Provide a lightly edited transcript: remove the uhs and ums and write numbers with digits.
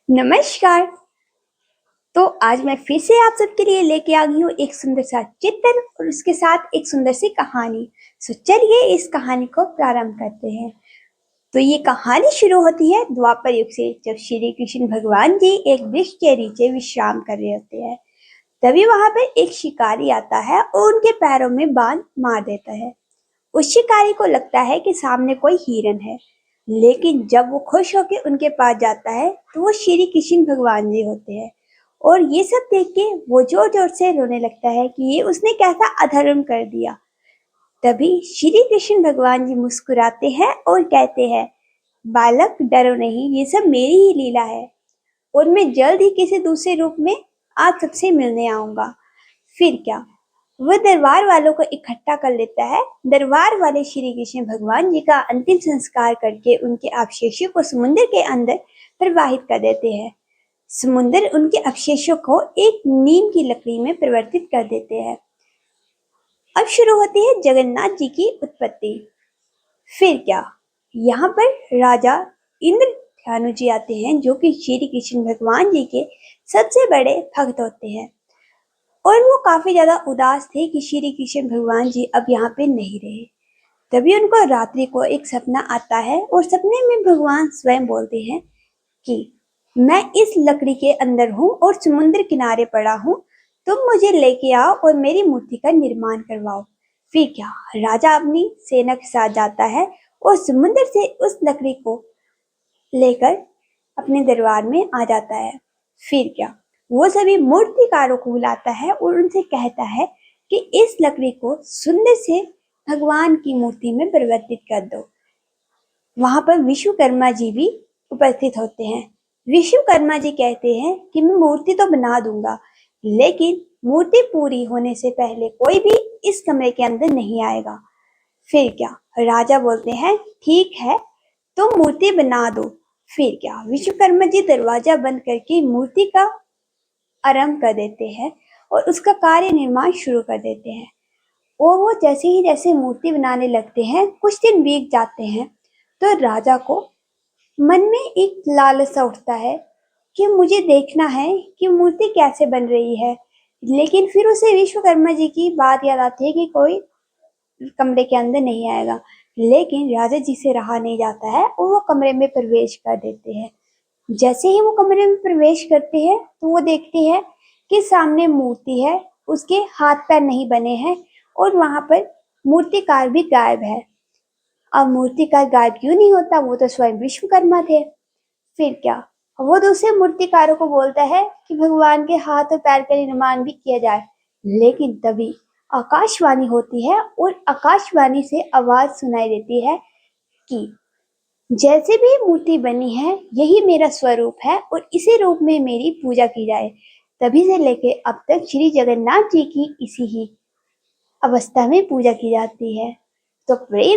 नमस्कार। तो आज मैं फिर से आप सबके लिए लेके आ गई हूँ एक सुंदर सा चित्र और उसके साथ एक सुंदर सी कहानी। चलिए इस कहानी को प्रारंभ करते हैं। तो ये कहानी शुरू होती है द्वापर युग से, जब श्री कृष्ण भगवान जी एक वृक्ष के नीचे विश्राम कर रहे होते हैं। तभी वहां पर एक शिकारी आता है और उनके पैरों में बांध मार देता है। उस शिकारी को लगता है कि सामने कोई हिरन है, लेकिन जब वो खुश होकर उनके पास जाता है तो वो श्री कृष्ण भगवान जी होते हैं। और ये सब देख के वो जोर जोर से रोने लगता है कि ये उसने कैसा अधर्म कर दिया। तभी श्री कृष्ण भगवान जी मुस्कुराते हैं और कहते हैं, बालक डरो नहीं, ये सब मेरी ही लीला है और मैं जल्द ही किसी दूसरे रूप में आप सबसे मिलने आऊंगा। फिर क्या, वह दरबार वालों को इकट्ठा कर लेता है। दरबार वाले श्री कृष्ण भगवान जी का अंतिम संस्कार करके उनके अवशेषों को समुद्र के अंदर प्रवाहित कर देते हैं। समुद्र उनके अवशेषों को एक नीम की लकड़ी में परिवर्तित कर देते हैं। अब शुरू होती है जगन्नाथ जी की उत्पत्ति। फिर क्या, यहाँ पर राजा इंद्रधनु जी आते हैं, जो कि श्री कृष्ण भगवान जी के सबसे बड़े भक्त होते हैं। और वो काफी ज्यादा उदास थे कि श्री कृष्ण भगवान जी अब यहाँ पे नहीं रहे। तभी उनको रात्रि को एक सपना आता है और सपने में भगवान स्वयं बोलते हैं कि मैं इस लकड़ी के अंदर हूँ और समुद्र किनारे पड़ा हूँ, तुम मुझे लेके आओ और मेरी मूर्ति का निर्माण करवाओ। फिर क्या, राजा अपनी सेना के साथ जाता है और समुद्र से उस लकड़ी को लेकर अपने दरबार में आ जाता है। फिर क्या, वो सभी मूर्तिकारों को बुलाता है और उनसे कहता है कि इस लकड़ी को सुंदर से भगवान की मूर्ति में परिवर्तित कर दो। वहां पर विश्वकर्मा जी भी उपस्थित होते हैं। विश्वकर्मा जी कहते हैं कि मैं मूर्ति तो बना दूंगा, लेकिन मूर्ति पूरी होने से पहले कोई भी इस कमरे के अंदर नहीं आएगा। फिर क्या, राजा बोलते हैं ठीक है, तुम मूर्ति बना दो। फिर क्या, विश्वकर्मा जी दरवाजा बंद करके मूर्ति का आरंभ कर देते हैं और उसका कार्य निर्माण शुरू कर देते हैं। और वो जैसे मूर्ति बनाने लगते हैं, कुछ दिन बीत जाते हैं तो राजा को मन में एक लालच सा उठता है कि मुझे देखना है कि मूर्ति कैसे बन रही है। लेकिन फिर उसे विश्वकर्मा जी की बात याद आती है कि कोई कमरे के अंदर नहीं आएगा। लेकिन राजा जी से रहा नहीं जाता है और वो कमरे में प्रवेश कर देते हैं। जैसे ही वो कमरे में प्रवेश करते हैं तो वो देखते हैं कि सामने मूर्ति है, उसके हाथ पैर नहीं बने हैं और वहां पर मूर्तिकार भी गायब है। अब मूर्तिकार गायब क्यों नहीं होता, वो तो स्वयं विश्वकर्मा थे। फिर क्या, वो दूसरे मूर्तिकारों को बोलता है कि भगवान के हाथ और पैर का निर्माण भी किया जाए। लेकिन तभी आकाशवाणी होती है और आकाशवाणी से आवाज सुनाई देती है कि जैसे भी मूर्ति बनी है यही मेरा स्वरूप है और इसी रूप में मेरी पूजा की जाए। तभी से लेके अब तक श्री जगन्नाथ जी की इसी ही अवस्था में पूजा की जाती है। तो प्रेम